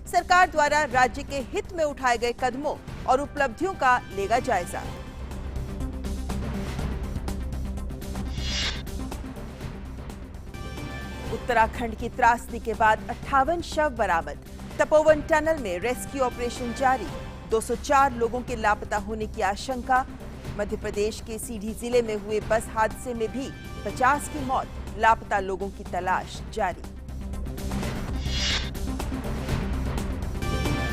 सरकार द्वारा राज्य के हित में उठाए गए कदमों और उपलब्धियों का लेगा जायजा। उत्तराखंड की त्रासदी के बाद 58 शव बरामद। तपोवन टनल में रेस्क्यू ऑपरेशन जारी। 204 लोगों के लापता होने की आशंका। मध्य प्रदेश के सीधी जिले में हुए बस हादसे में भी 50 की मौत। लापता लोगों की तलाश जारी।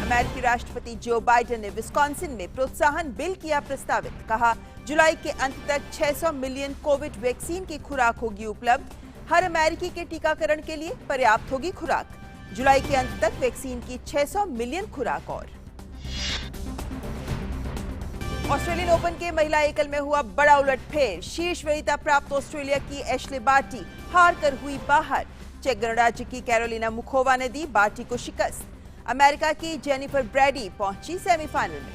अमेरिकी राष्ट्रपति जो बाइडेन ने विस्कॉन्सिन में प्रोत्साहन बिल किया प्रस्तावित। कहा, जुलाई के अंत तक 600 मिलियन कोविड वैक्सीन की खुराक होगी उपलब्ध। हर अमेरिकी के टीकाकरण के लिए पर्याप्त होगी खुराक। जुलाई के अंत तक वैक्सीन की 600 मिलियन खुराक। और ऑस्ट्रेलियन ओपन के महिला एकल में हुआ बड़ा उलटफेर। शीर्ष वरीयता प्राप्त ऑस्ट्रेलिया की एश्ले बार्टी हार कर हुई बाहर। चेक गणराज्य की कैरोलिना मुखोवा ने दी बार्टी को शिकस्त। अमेरिका की जेनिफर ब्रैडी पहुंची सेमीफाइनल में।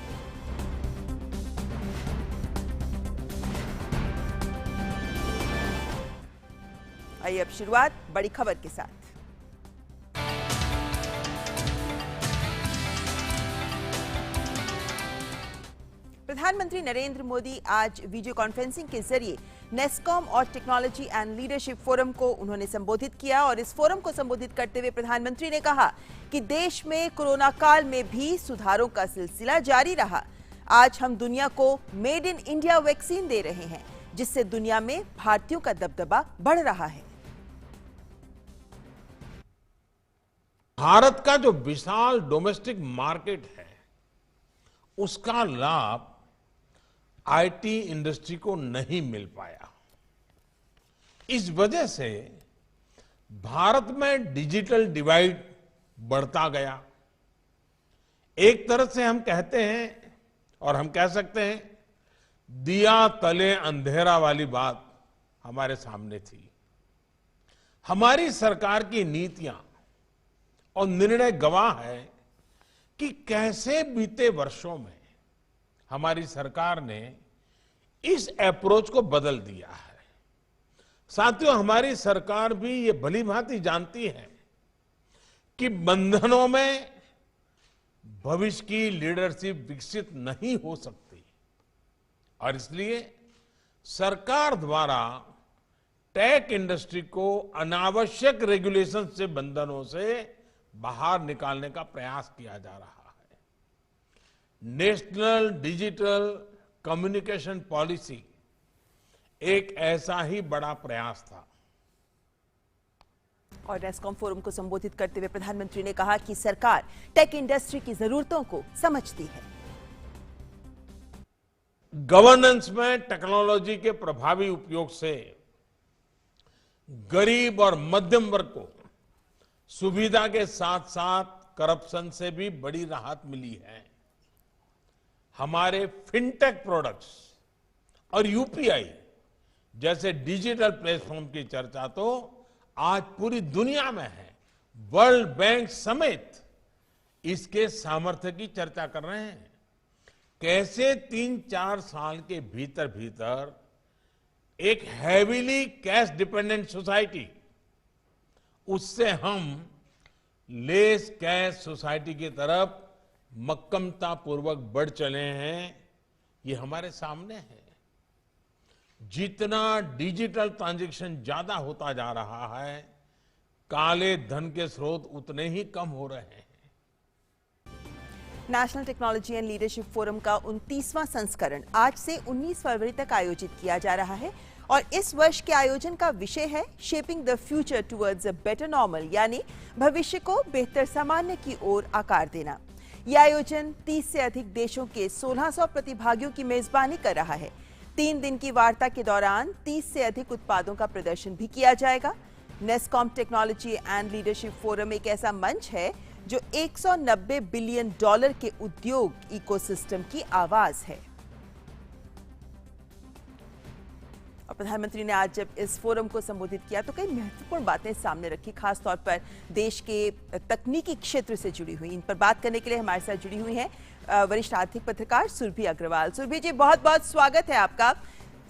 आइए अब शुरुआत बड़ी खबर के साथ। प्रधानमंत्री नरेंद्र मोदी आज वीडियो कॉन्फ्रेंसिंग के जरिए नेस्कॉम और टेक्नोलॉजी एंड लीडरशिप फोरम को उन्होंने संबोधित किया। और इस फोरम को संबोधित करते हुए प्रधानमंत्री ने कहा कि देश में कोरोना काल में भी सुधारों का सिलसिला जारी रहा। आज हम दुनिया को मेड इन इंडिया वैक्सीन दे रहे हैं, जिससे दुनिया में भारतीयों का दबदबा बढ़ रहा है। भारत का जो विशाल डोमेस्टिक मार्केट है, उसका लाभ आईटी इंडस्ट्री को नहीं मिल पाया। इस वजह से भारत में डिजिटल डिवाइड बढ़ता गया। एक तरह से हम कहते हैं और हम कह सकते हैं, दिया तले अंधेरा वाली बात हमारे सामने थी। हमारी सरकार की नीतियां और निर्णय गवाह है कि कैसे बीते वर्षों में हमारी सरकार ने इस अप्रोच को बदल दिया है। साथियों, हमारी सरकार भी ये भली भांति जानती है कि बंधनों में भविष्य की लीडरशिप विकसित नहीं हो सकती, और इसलिए सरकार द्वारा टेक इंडस्ट्री को अनावश्यक रेगुलेशन से, बंधनों से बाहर निकालने का प्रयास किया जा रहा है। नेशनल डिजिटल कम्युनिकेशन पॉलिसी एक ऐसा ही बड़ा प्रयास था। और नेस्कॉम फोरम को संबोधित करते हुए प्रधानमंत्री ने कहा कि सरकार टेक इंडस्ट्री की जरूरतों को समझती है। गवर्नेंस में टेक्नोलॉजी के प्रभावी उपयोग से गरीब और मध्यम वर्ग को सुविधा के साथ साथ करप्शन से भी बड़ी राहत मिली है। हमारे फिनटेक प्रोडक्ट्स और यूपीआई जैसे डिजिटल प्लेटफॉर्म की चर्चा तो आज पूरी दुनिया में है। वर्ल्ड बैंक समेत इसके सामर्थ्य की चर्चा कर रहे हैं। कैसे 3-4 साल के भीतर भीतर एक हैवीली कैश डिपेंडेंट सोसाइटी, उससे हम लेस कैश सोसाइटी की तरफ मक्कमता पूर्वक बढ़ चले हैं, ये हमारे सामने है। जितना डिजिटल ट्रांजैक्शन ज्यादा होता जा रहा है, काले धन के स्रोत उतने ही कम हो रहे हैं। National technology and leadership forum का 29वां संस्करण आज से 19 फरवरी तक आयोजित किया जा रहा है। और इस वर्ष के आयोजन का विषय है shaping the future towards a better normal, यानी भविष्य को बेहतर सामान्य की ओर आकार देना। यह आयोजन 30 से अधिक देशों के 1600 प्रतिभागियों की मेजबानी कर रहा है। 3 दिन की वार्ता के दौरान 30 से अधिक उत्पादों का प्रदर्शन भी किया जाएगा। NASSCOM technology and leadership forum एक ऐसा मंच है जो $190 बिलियन के उद्योग इकोसिस्टम की आवाज है। और प्रधानमंत्री ने आज जब इस फोरम को संबोधित किया तो कई महत्वपूर्ण बातें सामने रखी, खासतौर पर देश के तकनीकी क्षेत्र से जुड़ी हुई। इन पर बात करने के लिए हमारे साथ जुड़ी हुई हैं वरिष्ठ आर्थिक पत्रकार सुरभि अग्रवाल। सुरभि जी, बहुत बहुत स्वागत है आपका।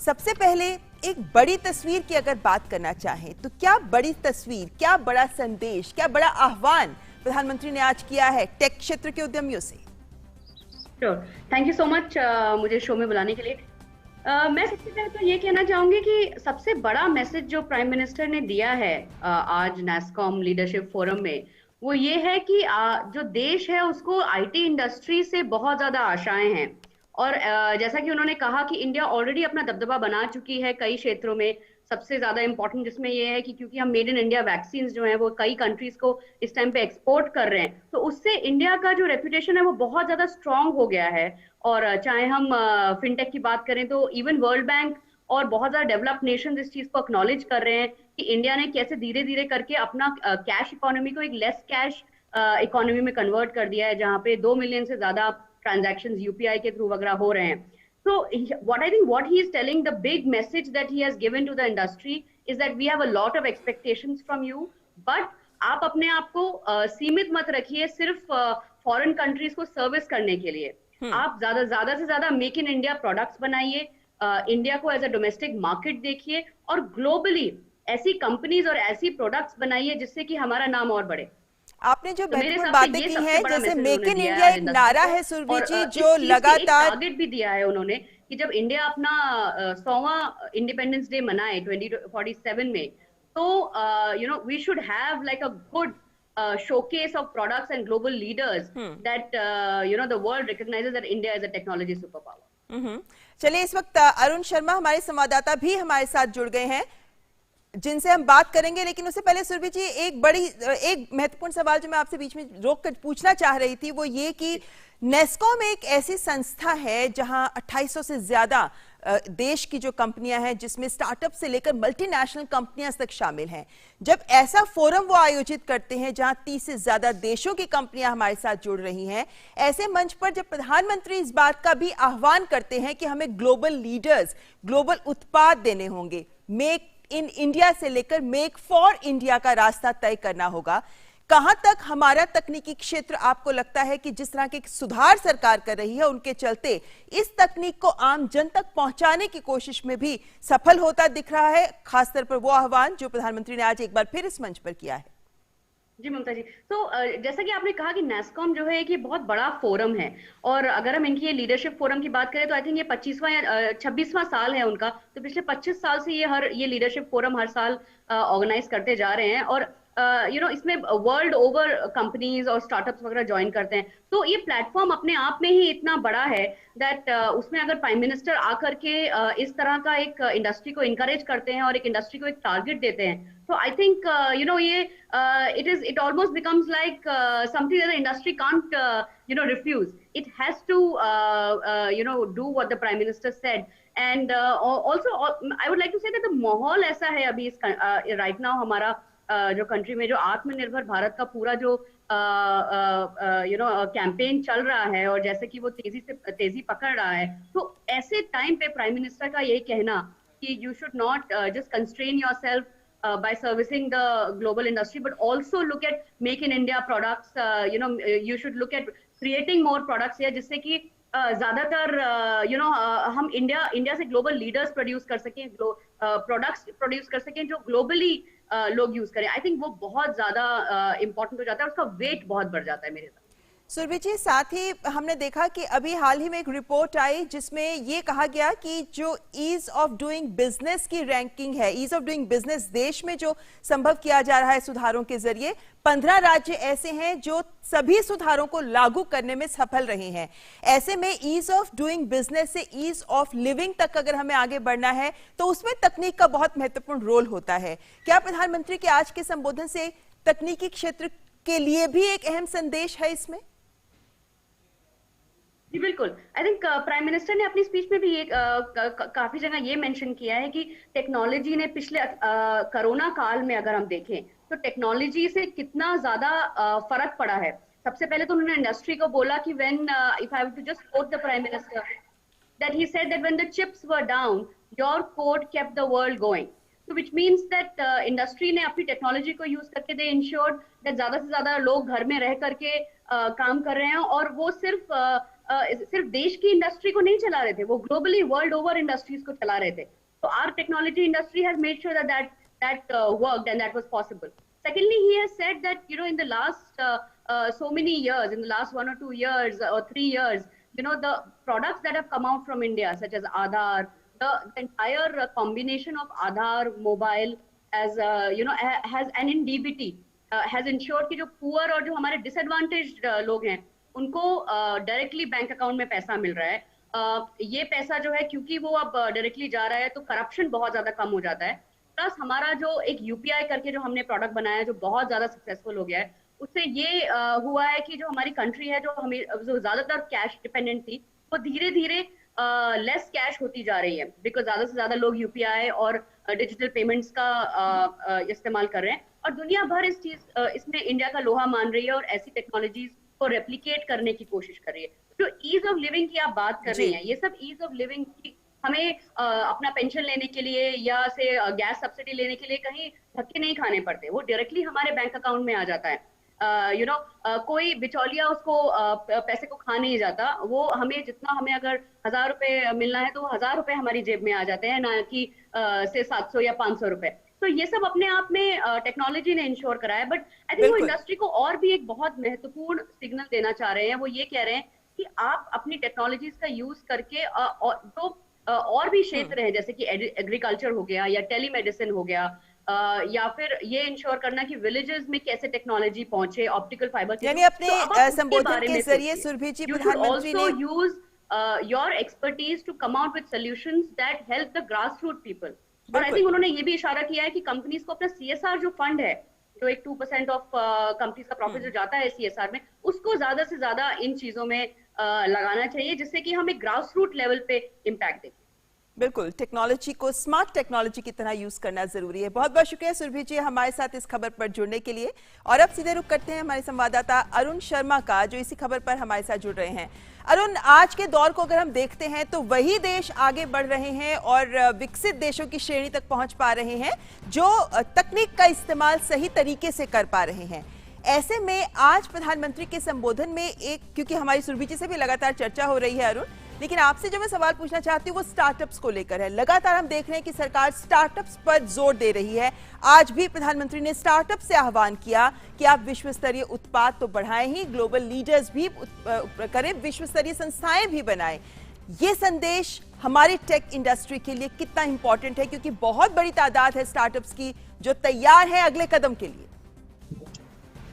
सबसे पहले एक बड़ी तस्वीर की अगर बात करना चाहें तो क्या बड़ी तस्वीर, क्या बड़ा संदेश, क्या बड़ा आह्वान प्रधानमंत्री ने आज किया है टेक क्षेत्र के उद्यमियों से। Sure, thank you so much मुझे शो में बुलाने के लिए। मैं सबसे पहले तो ये कहना चाहूंगी कि सबसे बड़ा मैसेज जो प्राइम मिनिस्टर ने दिया है आज नैस्कॉम लीडरशिप फोरम में, वो ये है कि जो देश है उसको आईटी इंडस्ट्री से बहुत ज्यादा आशाएं हैं। और जैसा कि उन्होंने कहा कि इंडिया ऑलरेडी अपना दबदबा बना चुकी है कई क्षेत्रों में। सबसे ज्यादा इंपॉर्टेंट जिसमें ये है कि क्योंकि हम मेड इन इंडिया वैक्सीन जो है वो कई कंट्रीज को इस टाइम पे एक्सपोर्ट कर रहे हैं, तो उससे इंडिया का जो रेपुटेशन है वो बहुत ज्यादा स्ट्रांग हो गया है। और चाहे हम फिनटेक की बात करें तो इवन वर्ल्ड बैंक और बहुत ज्यादा डेवलप्ड नेशन इस चीज को एक्नॉलेज कर रहे हैं कि इंडिया ने कैसे धीरे धीरे करके अपना कैश इकोनॉमी को एक लेस कैश इकोनॉमी में कन्वर्ट कर दिया है, जहां पे 2 मिलियन से ज्यादा ट्रांजैक्शंस यूपीआई के थ्रू वगैरह हो रहे हैं। So what I think what he is telling, the big message that he has given to the industry is that we have a lot of expectations from you, but आप अपने आप को सीमित मत रखिए सिर्फ फॉरेन कंट्रीज को service करने के लिए। आप ज्यादा से ज्यादा मेक इन इंडिया प्रोडक्ट्स बनाइए, इंडिया को एज अ डोमेस्टिक मार्केट देखिए और ग्लोबली ऐसी कंपनीज और ऐसी प्रोडक्ट्स बनाइए जिससे कि हमारा नाम और बढ़े। आपने जो महत्वपूर्ण बातें की हैं, जैसे मेक इन इंडिया एक नारा है सुरभि जी, जो लगातार टारगेट भी दिया है उन्होंने कि जब इंडिया अपना 100वां इंडिपेंडेंस डे मनाए 2047 में, तो you know we should have like a good showcase of products and global leaders that you know the world recognizes that India is a technology superpower. चलिए, इस वक्त अरुण शर्मा हमारे संवाददाता भी हमारे साथ जुड़ गए हैं जिनसे हम बात करेंगे, लेकिन उससे पहले सुरभि जी एक महत्वपूर्ण सवाल जो मैं आपसे बीच में रोक कर पूछना चाह रही थी वो ये कि नेस्कॉम एक ऐसी संस्था है जहां 2800 से ज्यादा देश की जो कंपनियां हैं, जिसमें स्टार्टअप से लेकर मल्टीनेशनल कंपनियां तक शामिल हैं। जब ऐसा फोरम वो आयोजित करते हैं जहां 30 से ज्यादा देशों की कंपनियां हमारे साथ जुड़ रही हैं, ऐसे मंच पर जब प्रधानमंत्री इस बात का भी आह्वान करते हैं कि हमें ग्लोबल लीडर्स, ग्लोबल उत्पाद देने होंगे, मेक इन इंडिया से लेकर मेक फॉर इंडिया का रास्ता तय करना होगा, कहां तक हमारा तकनीकी क्षेत्र आपको लगता है कि जिस तरह के सुधार सरकार कर रही है उनके चलते इस तकनीक को आम जन तक पहुंचाने की कोशिश में भी सफल होता दिख रहा है, खासतौर पर वो आह्वान जो प्रधानमंत्री ने आज एक बार फिर इस मंच पर किया है? जी ममता जी, तो जैसा कि आपने कहा कि नैस्कॉम जो है कि बहुत बड़ा फोरम है, और अगर हम इनकी ये लीडरशिप फोरम की बात करें तो आई थिंक ये 25वां या 26वां साल है उनका। तो पिछले 25 साल से ये लीडरशिप फोरम हर साल ऑर्गेनाइज करते जा रहे हैं, और यू नो इसमें वर्ल्ड ओवर कंपनीज और स्टार्टअप्स वगैरह ज्वाइन करते हैं। तो ये प्लेटफॉर्म अपने आप में ही इतना बड़ा है दैट उसमें अगर प्राइम मिनिस्टर आकर के इस तरह का एक इंडस्ट्री को इनकरेज करते हैं और एक इंडस्ट्री को एक टारगेट देते हैं, तो आई थिंक यू नो ये it almost becomes like something that the industry can't you know refuse. It has to you know do what the prime minister said. And also I would like to say that the माहौल ऐसा है अभी इस right now हमारा जो country में जो आत्मनिर्भर भारत का पूरा जो यू नो कैंपेन चल रहा है, और जैसे कि वो तेजी पकड़ रहा है, तो ऐसे टाइम पे प्राइम मिनिस्टर का यही कहना कि you should not just constrain yourself by servicing the global industry, but also look at make in India products. You know, you should look at creating more products here, जिससे कि ज्यादातर you know हम India से global leaders produce कर सकें, products produce कर सकें जो ग्लोबली लोग यूज करें। आई थिंक वो बहुत ज्यादा इंपॉर्टेंट हो जाता है, उसका वेट बहुत बढ़ जाता है मेरे साथ। सुरभि जी, साथ ही हमने देखा कि अभी हाल ही में एक रिपोर्ट आई जिसमें ये कहा गया कि जो ईज ऑफ डूइंग बिजनेस की रैंकिंग है, ईज ऑफ डूइंग बिजनेस देश में जो संभव किया जा रहा है सुधारों के जरिए, 15 राज्य ऐसे हैं जो सभी सुधारों को लागू करने में सफल रहे हैं। ऐसे में ईज ऑफ डूइंग बिजनेस से ईज ऑफ लिविंग तक अगर हमें आगे बढ़ना है तो उसमें तकनीक का बहुत महत्वपूर्ण रोल होता है। क्या प्रधानमंत्री के आज के संबोधन से तकनीकी क्षेत्र के लिए भी एक अहम संदेश है इसमें? जी बिल्कुल। आई थिंक प्राइम मिनिस्टर ने अपनी स्पीच में भी ये काफी जगह ये मेंशन किया है कि टेक्नोलॉजी ने पिछले कोरोना काल में अगर हम देखें तो टेक्नोलॉजी से कितना ज्यादा फर्क पड़ा है। सबसे पहले तो उन्होंने इंडस्ट्री को बोला कि when if I have to just quote the prime minister that he said that when the chips were down your code kept the world going. So which means that industry ने अपनी technology को use करके दे insured that ज्यादा से ज्यादा लोग घर में रह करके काम कर रहे हैं, और वो सिर्फ देश की इंडस्ट्री को नहीं चला रहे थे, वो ग्लोबली वर्ल्ड ओवर इंडस्ट्रीज को चला रहे थे। तो our technology industry has made sure that worked and that was possible. Secondly, he has said that you know in the last so many years, in the last 1 or 2 years or 3 years, the products that have come out from India, such as Aadhaar, the entire combination of Aadhaar, mobile, as has an in DBT, has ensured कि जो poor और जो हमारे disadvantaged लोग हैं, उनको directly bank account में पैसा मिल रहा है। ये पैसा जो है, क्योंकि वो अब डायरेक्टली जा रहा है, तो करप्शन बहुत ज्यादा कम हो जाता है। प्लस हमारा जो एक यूपीआई करके जो हमने प्रोडक्ट बनाया है, जो बहुत ज्यादा सक्सेसफुल हो गया है, उससे ये हुआ है कि जो हमारी कंट्री है, जो ज्यादातर कैश डिपेंडेंट थी, वो धीरे धीरे लेस कैश होती जा रही है, बिकॉज ज्यादा से ज्यादा लोग यूपीआई और डिजिटल पेमेंट्स का इस्तेमाल कर रहे हैं। और दुनिया भर इसमें इंडिया का लोहा मान रही है और ऐसी टेक्नोलॉजीज को रेप्लिकेट करने की कोशिश कर रही है। जो ईज ऑफ लिविंग की आप बात कर रही हैं, ये सब ईज ऑफ लिविंग की हमें अपना पेंशन लेने के लिए या से गैस सब्सिडी लेने के लिए कहीं धक्के नहीं खाने पड़ते, वो डायरेक्टली हमारे बैंक अकाउंट में आ जाता है। कोई बिचौलिया उसको पैसे को खा नहीं जाता, वो हमें जितना हमें अगर 1000 रुपए मिलना है तो 1000 रुपए हमारी जेब में आ जाते हैं, ना कि से 700 या 500 रुपए। तो ये सब अपने आप में टेक्नोलॉजी ने इंश्योर करा है। बट आई थिंक वो इंडस्ट्री को और भी एक बहुत महत्वपूर्ण सिग्नल देना चाह रहे हैं। वो ये कह रहे हैं कि आप अपनी टेक्नोलॉजीज का यूज करके और भी क्षेत्र हैं, जैसे कि एग्रीकल्चर हो गया या टेलीमेडिसिन हो गया, या फिर ये इंश्योर करना कि विलेजेस में कैसे टेक्नोलॉजी पहुंचे, ऑप्टिकल फाइबर, यानी अपने संबोधन के जरिए सुरभि जी प्रधानमंत्री ने use your expertise to come out with solutions that help the grass root people. और आई थिंक उन्होंने ये भी इशारा किया है कि कंपनीज को अपना सीएसआर जो फंड है, जो एक 2% ऑफ कंपनीज का प्रॉफिट जो जाता है सीएसआर में, उसको ज्यादा से ज्यादा इन चीजों में लगाना चाहिए, जिससे कि हमें ग्रास रूट लेवल पे इम्पैक्ट देखें। बिल्कुल, टेक्नोलॉजी को स्मार्ट टेक्नोलॉजी की तरह यूज करना जरूरी है। बहुत बहुत शुक्रिया सुरभि जी हमारे साथ इस खबर पर जुड़ने के लिए। और अब सीधे रुख करते हैं हमारे संवाददाता अरुण शर्मा का, जो इसी खबर पर हमारे साथ जुड़ रहे हैं। अरुण, आज के दौर को अगर हम देखते हैं तो वही देश आगे बढ़ रहे हैं और विकसित देशों की श्रेणी तक पहुंच पा रहे हैं जो तकनीक का इस्तेमाल सही तरीके से कर पा रहे हैं। ऐसे में आज प्रधानमंत्री के संबोधन में क्योंकि हमारी सुरभि जी से भी लगातार चर्चा हो रही है अरुण, लेकिन आपसे जो मैं सवाल पूछना चाहती हूँ वो स्टार्टअप्स को लेकर है। लगातार हम देख रहे हैं कि सरकार स्टार्टअप्स पर जोर दे रही है। आज भी प्रधानमंत्री ने स्टार्टअप से आह्वान किया कि आप विश्व स्तरीय उत्पाद तो बढ़ाएं ही, ग्लोबल लीडर्स भी करें, विश्व स्तरीय संस्थाएं भी बनाएं। ये संदेश हमारी टेक इंडस्ट्री के लिए कितना इंपॉर्टेंट है, क्योंकि बहुत बड़ी तादाद है स्टार्टअप्स की जो तैयार है अगले कदम के लिए।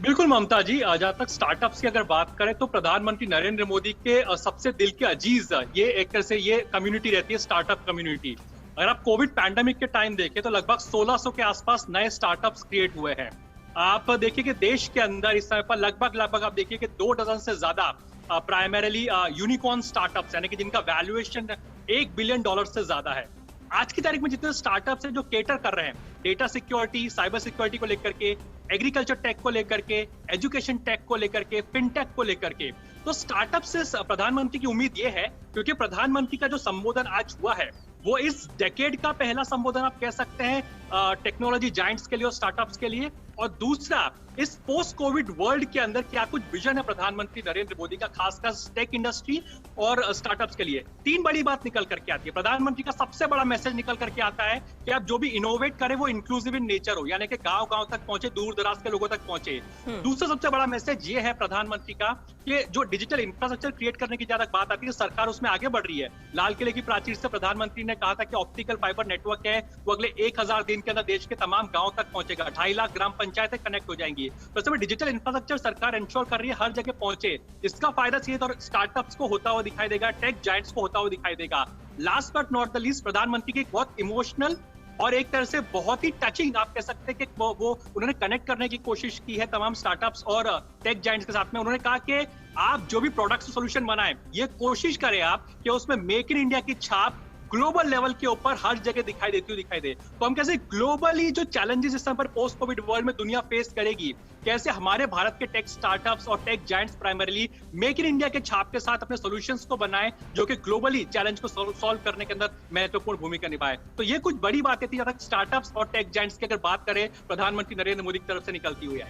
बिल्कुल ममता जी, जहाँ तक स्टार्टअप्स की अगर बात करें तो प्रधानमंत्री नरेंद्र मोदी के सबसे दिल के अजीज ये एक तरह से ये कम्युनिटी रहती है, स्टार्टअप कम्युनिटी। अगर आप कोविड पैंडेमिक के टाइम देखें तो लगभग 1600 के आसपास नए स्टार्टअप्स क्रिएट हुए हैं। आप देखिए कि देश के अंदर इस समय पर लगभग आप देखिए कि 2 डजन से ज्यादा प्राइमरीली यूनिकॉर्न स्टार्टअप्स, यानी कि जिनका वैल्यूएशन $1 बिलियन से ज्यादा है। आज की तारीख में जितने स्टार्टअप्स हैं जो केटर कर रहे हैं डेटा सिक्योरिटी, साइबर सिक्योरिटी को लेकर के, एग्रीकल्चर टेक को लेकर के, एजुकेशन टेक को लेकर के, फिनटेक को लेकर के, तो स्टार्टअप से प्रधानमंत्री की उम्मीद ये है, क्योंकि प्रधानमंत्री का जो संबोधन आज हुआ है वो इस डेकेड का पहला संबोधन आप कह सकते हैं टेक्नोलॉजी जायंट्स के लिए और स्टार्टअप्स के लिए। और दूसरा, इस पोस्ट कोविड वर्ल्ड के अंदर क्या कुछ विजन है प्रधानमंत्री नरेंद्र मोदी का, खासकर टेक इंडस्ट्री और स्टार्टअप्स के लिए। 3 बड़ी बात निकल करके आती है। प्रधानमंत्री का सबसे बड़ा मैसेज निकल करके आता है कि आप जो भी इनोवेट करें वो इंक्लूसिव इन नेचर हो, यानी कि गांव-गांव तक पहुंचे, दूर दराज के लोगों तक पहुंचे। दूसरा सबसे बड़ा मैसेज ये है प्रधानमंत्री का कि जो डिजिटल इंफ्रास्ट्रक्चर क्रिएट करने की ज्यादा बात आती है, सरकार उसमें आगे बढ़ रही है। लाल किले की प्राचीर से प्रधानमंत्री ने कहा था कि ऑप्टिकल फाइबर नेटवर्क है वो अगले 1000 दिन के अंदर देश के तमाम गांव तक पहुंचेगा, 2.5 लाख ग्राम पंचायतें कनेक्ट हो जाएंगी। तो इसमें डिजिटल इंफ्रास्ट्रक्चर सरकार इंश्योर कर रही है हर जगह पहुंचे। इसका फायदा सीधे तौर स्टार्टअप्स को होता हुआ दिखाई देगा, टेक जायंट्स को होता हुआ दिखाई देगा। Last but not the least, प्रधानमंत्री की एक बहुत इमोशनल और एक तरह से बहुत ही टचिंग आप कह सकते हैं कि वो उन्होंने कनेक्ट करने की कोशिश की है तमाम स्टार्टअप्स और टेक जायंट्स के साथ में। उन्होंने कहा कि आप जो भी प्रोडक्ट सोल्यूशन बनाएं, ये कोशिश करें आप कि उसमें मेक इन इंडिया की छाप ग्लोबल लेवल के ऊपर हर जगह दिखाई देती हुई दिखाई दे। तो हम कैसे ग्लोबली जो चैलेंजेस इस समय पर पोस्ट कोविड वर्ल्ड में दुनिया फेस करेगी, कैसे हमारे भारत के टेक स्टार्टअप्स और tech giants primarily make in India के छाप के साथ अपने सॉल्यूशंस को बनाएं जो कि ग्लोबली चैलेंज को सॉल्व करने के अंदर महत्वपूर्ण भूमिका निभाए। तो ये कुछ बड़ी बातें थी जहां तक स्टार्टअप्स और टेक जायंट्स की अगर बात करें प्रधानमंत्री नरेंद्र मोदी की तरफ से निकलती हुई है।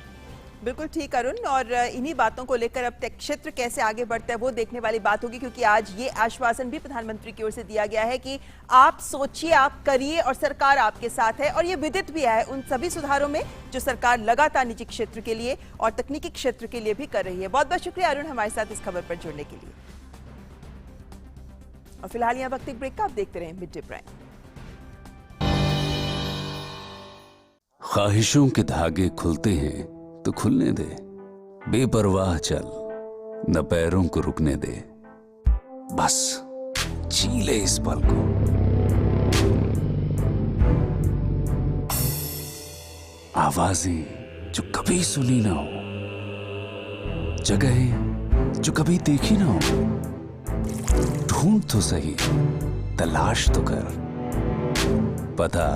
बिल्कुल ठीक अरुण, और इन्हीं बातों को लेकर अब टेक क्षेत्र कैसे आगे बढ़ता है वो देखने वाली बात होगी, क्योंकि आज ये आश्वासन भी प्रधानमंत्री की ओर से दिया गया है कि आप सोचिए, आप करिए और सरकार आपके साथ है। और ये विदित भी है उन सभी सुधारों में जो सरकार लगातार निजी क्षेत्र के लिए और तकनीकी क्षेत्र के लिए भी कर रही है। बहुत बहुत शुक्रिया अरुण हमारे साथ इस खबर पर जुड़ने के लिए। और फिलहाल यहाँ वक्त एक ब्रेक का, आप देखते रहे मिड डे प्राइम। ख्वाहिशों के धागे खुलते हैं तो खुलने दे, बेपरवाह चल, न पैरों को रुकने दे, बस जी ले इस पल को। आवाजें जो कभी सुनी ना हो, जगहें जो कभी देखी ना हो, ढूंढ तो सही, तलाश तो कर, पता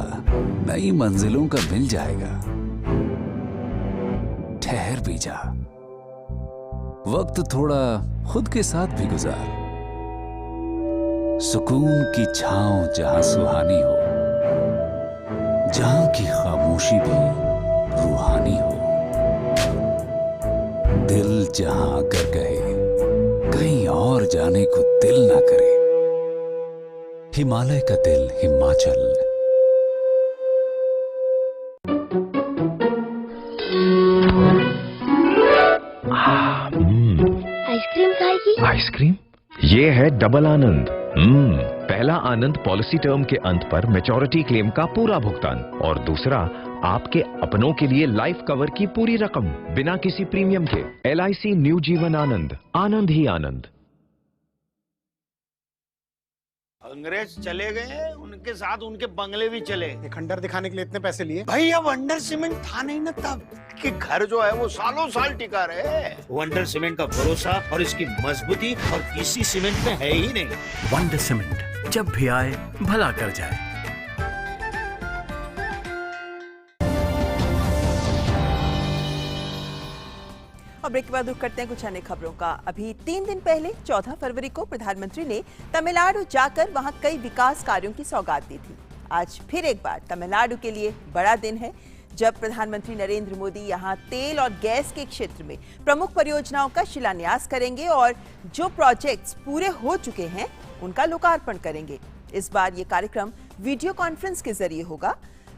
नई मंजिलों का मिल जाएगा। ठहर भी जा, वक्त थोड़ा खुद के साथ भी गुजार, सुकून की छांव जहां सुहानी हो, जहां की खामोशी भी रूहानी हो, दिल जहां आकर कहे कहीं और जाने को दिल ना करे, हिमालय का दिल हिमाचल। आइसक्रीम खाएगी? आइसक्रीम? ये है डबल आनंद। पहला आनंद पॉलिसी टर्म के अंत पर मैच्योरिटी क्लेम का पूरा भुगतान, और दूसरा आपके अपनों के लिए लाइफ कवर की पूरी रकम बिना किसी प्रीमियम के। LIC न्यू जीवन आनंद, आनंद ही आनंद। अंग्रेज चले गए, उनके साथ उनके बंगले भी चले। ये खंडर दिखाने के लिए इतने पैसे लिए? भाई अब वंडर सीमेंट था नहीं ना तब, कि घर जो है वो सालों साल टिका रहे। वंडर सीमेंट का भरोसा और इसकी मजबूती और किसी सीमेंट में है ही नहीं। वंडर सीमेंट, जब भी आए भला कर जाए। और ब्रेक के बाद रुक करते हैं कुछ अन्य खबरों का। अभी 3 दिन पहले 14 फरवरी को प्रधानमंत्री ने तमिलनाडु जाकर वहां कई विकास कार्यों की सौगात दी थी। आज फिर एक बार तमिलनाडु के लिए बड़ा दिन है, जब प्रधानमंत्री नरेंद्र मोदी यहां तेल और गैस के क्षेत्र में प्रमुख परियोजनाओं का शिलान्यास करेंगे और जो प्रोजेक्ट्स पूरे हो चुके हैं उनका लोकार्पण करेंगे। इस बार ये कार्यक्रम वीडियो कॉन्फ्रेंस के जरिए होगा।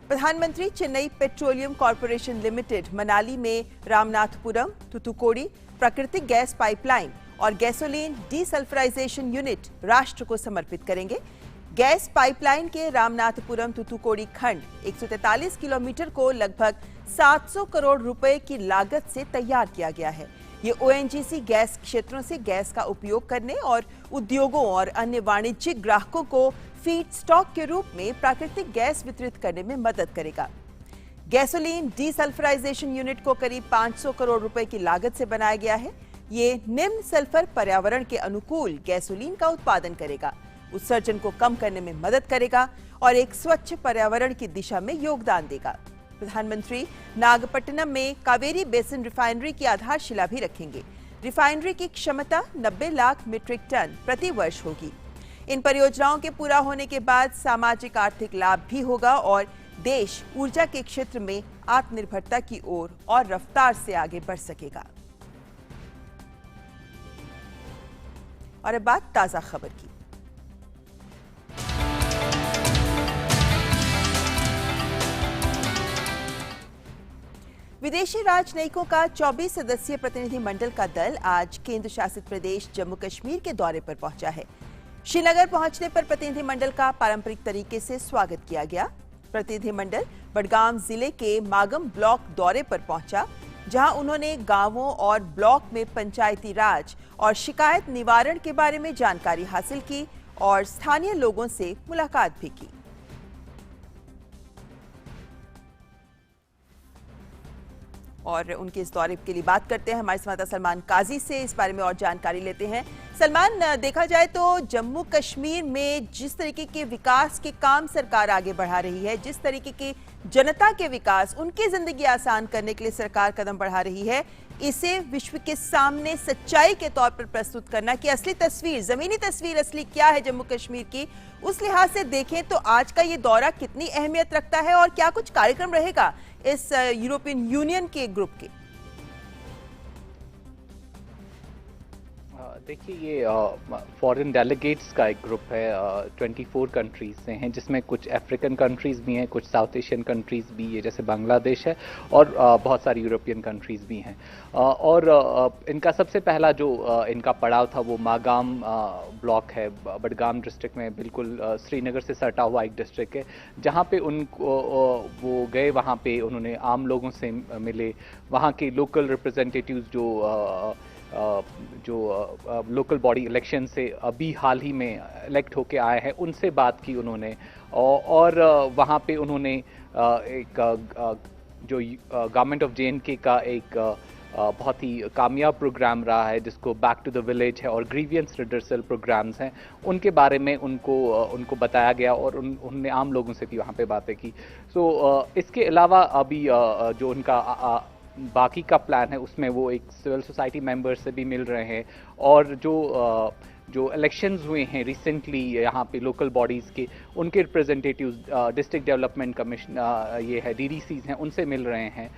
प्रधानमंत्री Chennai petroleum corporation limited Manali में रामनाथपुरम थूथुकुडी प्राकृतिक गैस पाइपलाइन और गैसोलीन डीसल्फराइजेशन यूनिट राष्ट्र को समर्पित करेंगे। गैस पाइपलाइन के रामनाथपुरम थूथुकुडी खंड 143 किलोमीटर को लगभग 700 करोड़ रुपए की लागत से तैयार किया गया है। ये ONGC गैस क्षेत्रों से गैस का उपयोग करने और उद्योगों और अन्य वाणिज्यिक ग्राहकों को फीड स्टॉक के रूप में प्राकृतिक गैस वितरित करने में मदद करेगा। गैसोलीन डीसल्फराइजेशन यूनिट को करीब 500 करोड़ रुपए की लागत से बनाया गया है। ये निम्न सल्फर पर्यावरण के अनुकूल गैसोलीन का उत्पादन करेगा, उत्सर्जन को कम करने में मदद करेगा और एक स्वच्छ पर्यावरण की दिशा में योगदान देगा। प्रधानमंत्री नागपट्टनम में कावेरी बेसिन रिफाइनरी की आधारशिला भी रखेंगे। रिफाइनरी की क्षमता 90 लाख मीट्रिक टन प्रति वर्ष होगी। इन परियोजनाओं के पूरा होने के बाद सामाजिक आर्थिक लाभ भी होगा और देश ऊर्जा के क्षेत्र में आत्मनिर्भरता की ओर और रफ्तार से आगे बढ़ सकेगा। और अब बात ताजा खबर की। विदेशी राजनयिकों का 24 सदस्यीय प्रतिनिधिमंडल का दल आज केंद्र शासित प्रदेश जम्मू कश्मीर के दौरे पर पहुंचा है। श्रीनगर पहुंचने पर प्रतिनिधिमंडल का पारंपरिक तरीके से स्वागत किया गया। प्रतिनिधिमंडल बडगाम जिले के मागम ब्लॉक दौरे पर पहुंचा, जहां उन्होंने गांवों और ब्लॉक में पंचायती राज और शिकायत निवारण के बारे में जानकारी हासिल की और स्थानीय लोगों से मुलाकात भी की। और उनके इस दौरे के लिए बात करते हैं हमारे संवाददाता सलमान काजी से, इस बारे में और जानकारी लेते हैं। सलमान, देखा जाए तो जम्मू कश्मीर में जिस तरीके के विकास के काम सरकार आगे बढ़ा रही है, जिस तरीके की जनता के विकास, उनकी जिंदगी आसान करने के लिए सरकार कदम बढ़ा रही है, इसे विश्व के सामने सच्चाई के तौर पर प्रस्तुत करना कि असली तस्वीर, जमीनी तस्वीर असली क्या है जम्मू कश्मीर की, उस लिहाज से देखें तो आज का ये दौरा कितनी अहमियत रखता है और क्या कुछ कार्यक्रम रहेगा इस यूरोपियन यूनियन के ग्रुप के? देखिए, ये फॉरेन डेलीगेट्स का एक ग्रुप है, 24 कंट्रीज से हैं, जिसमें कुछ अफ्रीकन कंट्रीज़ भी हैं, कुछ साउथ एशियन कंट्रीज़ भी है जैसे बांग्लादेश है, और बहुत सारी यूरोपियन कंट्रीज़ भी हैं। और इनका सबसे पहला जो इनका पड़ाव था वो मागाम ब्लॉक है, बडगाम डिस्ट्रिक्ट में, बिल्कुल श्रीनगर से सटा हुआ एक डिस्ट्रिक्ट है, जहाँ पे उनको वो गए, वहाँ पे उन्होंने आम लोगों से मिले, वहाँ के लोकल रिप्रेजेंटेटिव्स जो लोकल बॉडी इलेक्शन से अभी हाल ही में इलेक्ट होके आए हैं, उनसे बात की उन्होंने, और वहाँ पे उन्होंने एक जो गवर्नमेंट ऑफ JNK का एक बहुत ही कामयाब प्रोग्राम रहा है जिसको बैक टू द विलेज है और ग्रीवियंस रिडर्सल प्रोग्राम्स हैं, उनके बारे में उनको बताया गया, और उनने आम लोगों से भी वहाँ पे बातें की। इसके अलावा अभी जो उनका बाकी का प्लान है उसमें वो एक सिविल सोसाइटी मेंबर से भी मिल रहे हैं, और जो इलेक्शंस हुए हैं रिसेंटली यहाँ पे लोकल बॉडीज़ के, उनके रिप्रेजेंटेटिव्स, डिस्ट्रिक्ट डेवलपमेंट कमीशन ये है DDCs हैं, उनसे मिल रहे हैं।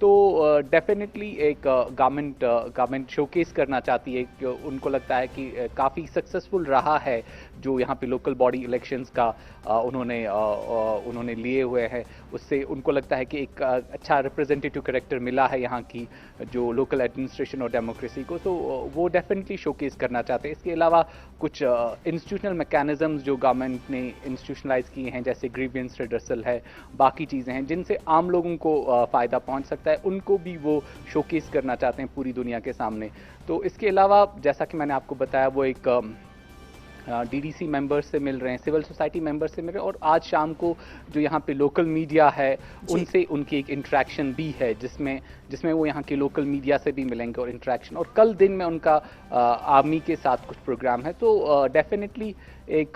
तो डेफिनेटली एक गवर्नमेंट शोकेस करना चाहती है कि उनको लगता है कि काफ़ी सक्सेसफुल रहा है जो यहाँ पे लोकल बॉडी इलेक्शंस का उन्होंने लिए हुए हैं, उससे उनको लगता है कि एक अच्छा रिप्रेजेंटेटिव कैरेक्टर मिला है यहाँ की जो लोकल एडमिनिस्ट्रेशन और डेमोक्रेसी को, तो वो डेफिनेटली शोकेस करना चाहते हैं। इसके अलावा कुछ इंस्टीट्यूशनल मैकेनिज्म्स जो गवर्नमेंट ने इंस्टीट्यूशनलाइज किए हैं, जैसे ग्रीवियंस रिडर्सल है, बाकी चीज़ें हैं जिनसे आम लोगों को फ़ायदा पहुँच सकता है, उनको भी वो शोकेस करना चाहते हैं पूरी दुनिया के सामने। तो इसके अलावा जैसा कि मैंने आपको बताया, वो एक DDC मेंबर्स से मिल रहे हैं, सिविल सोसाइटी मेंबर्स से मिल रहे हैं, और आज शाम को जो यहाँ पे लोकल मीडिया है उनसे उनकी एक इंटरेक्शन भी है, जिसमें वो यहाँ के लोकल मीडिया से भी मिलेंगे और इंटरेक्शन, और कल दिन में उनका आर्मी के साथ कुछ प्रोग्राम है। तो डेफिनेटली एक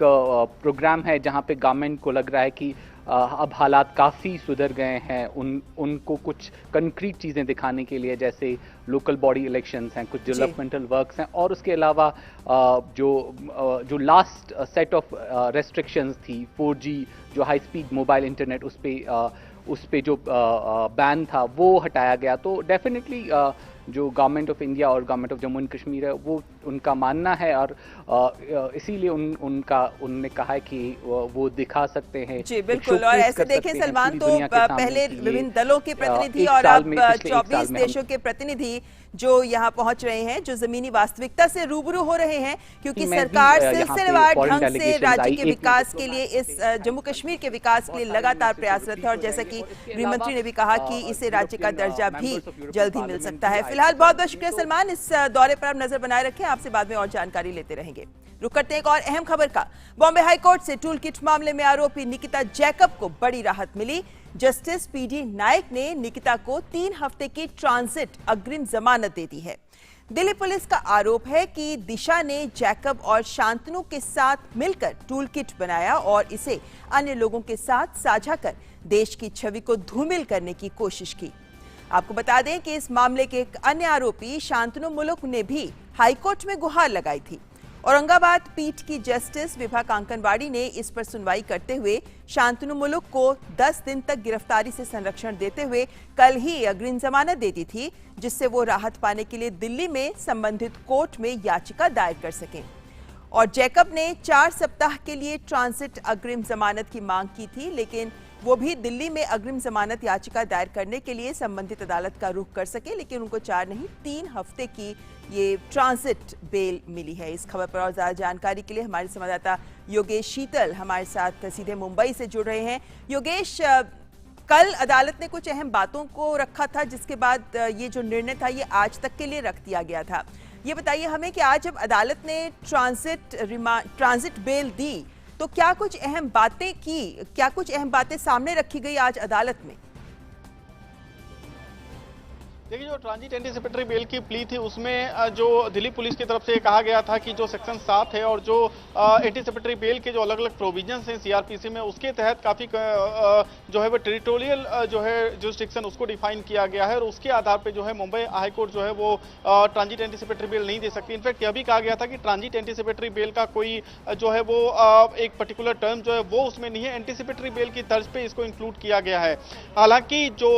प्रोग्राम है जहाँ पे गवर्नमेंट को लग रहा है कि अब हालात काफ़ी सुधर गए हैं, उनको कुछ कंक्रीट चीज़ें दिखाने के लिए, जैसे लोकल बॉडी इलेक्शंस हैं, कुछ डेवलपमेंटल वर्क्स हैं, और उसके अलावा जो लास्ट सेट ऑफ रेस्ट्रिक्शंस थी 4G जो हाई स्पीड मोबाइल इंटरनेट, उस पे जो बैन था वो हटाया गया। तो डेफिनेटली जो गवर्नमेंट ऑफ इंडिया और government of Jammu and Kashmir है वो उनका मानना है, और इसीलिए उन्होंने कहा है कि वो दिखा सकते हैं। जी बिल्कुल, और ऐसे देखें सलमान, तो पहले विभिन्न दलों के प्रतिनिधि और अब 24 देशों के प्रतिनिधि जो यहाँ पहुंच रहे हैं, जो जमीनी वास्तविकता से रूबरू हो रहे हैं, क्योंकि सरकार सिलसिलेवार ढंग से राज्य के विकास के लिए, इस जम्मू कश्मीर के विकास के लिए लगातार प्रयासरत है, और जैसा कि गृह मंत्री ने भी कहा कि इसे राज्य का दर्जा भी जल्द ही मिल सकता है। फिलहाल बहुत बहुत शुक्रिया सलमान, इस दौरे पर आप नजर बनाए रखें, आपसे बाद में और जानकारी लेते रहेंगे। रुक करते हैं एक और अहम खबर का। बॉम्बे हाईकोर्ट से टूल किट मामले में आरोपी निकिता जैकब को बड़ी राहत मिली। जस्टिस PD नायक ने निकिता को 3 हफ्ते की ट्रांजिट अग्रिम जमानत दे दी है। दिल्ली पुलिस का आरोप है कि दिशा ने जैकब और शांतनु के साथ मिलकर टूल किट बनाया और इसे अन्य लोगों के साथ साझा कर देश की छवि को धूमिल करने की कोशिश की। आपको बता दें कि इस मामले के एक अन्य आरोपी शांतनु मुलुक ने भी हाईकोर्ट में गुहार लगाई थी। औरंगाबाद पीठ की जस्टिस विभा कांकनवाड़ी ने इस पर सुनवाई करते हुए शांतनु मुलुक को 10 दिन तक गिरफ्तारी से संरक्षण देते हुए कल ही अग्रिम जमानत दे दी थी, जिससे वो राहत पाने के लिए दिल्ली में संबंधित कोर्ट में याचिका दायर कर सकें। और जैकब ने 4 सप्ताह के लिए ट्रांजिट अग्रिम जमानत की मांग की थी, लेकिन वो भी दिल्ली में अग्रिम जमानत याचिका दायर करने के लिए संबंधित अदालत का रुख कर सके, लेकिन उनको 4 नहीं 3 हफ्ते की ये ट्रांजिट बेल मिली है। इस खबर पर और ज्यादा जानकारी के लिए हमारे संवाददाता योगेश शीतल हमारे साथ सीधे मुंबई से जुड़ रहे हैं। योगेश, कल अदालत ने कुछ अहम बातों को रखा था, जिसके बाद ये जो निर्णय था ये आज तक के लिए रख दिया गया था। ये बताइए हमें कि आज जब अदालत ने ट्रांजिट बेल दी तो क्या कुछ अहम बातें सामने रखी गई आज अदालत में? देखिए, जो ट्रांजिट एंटीसिपेटरी बेल की प्ली थी उसमें जो दिल्ली पुलिस की तरफ से कहा गया था कि जो सेक्शन 7 है और जो एंटीसिपेटरी बेल के जो अलग अलग प्रोविजंस हैं CRPC में, उसके तहत काफ़ी जो है वो टेरिटोरियल जो है जुरिस्डिक्शन उसको डिफाइन किया गया है, और उसके आधार पे जो है मुंबई हाईकोर्ट जो है वो ट्रांजिट एंटीसिपेटरी बेल नहीं दे सकती। इनफैक्ट यह भी कहा गया था कि ट्रांजिट एंटीसिपेटरी बेल का कोई जो है वो एक पर्टिकुलर टर्म जो है वो उसमें नहीं है, एंटीसिपेटरी बेल की तर्ज पे इसको इंक्लूड किया गया है। हालांकि जो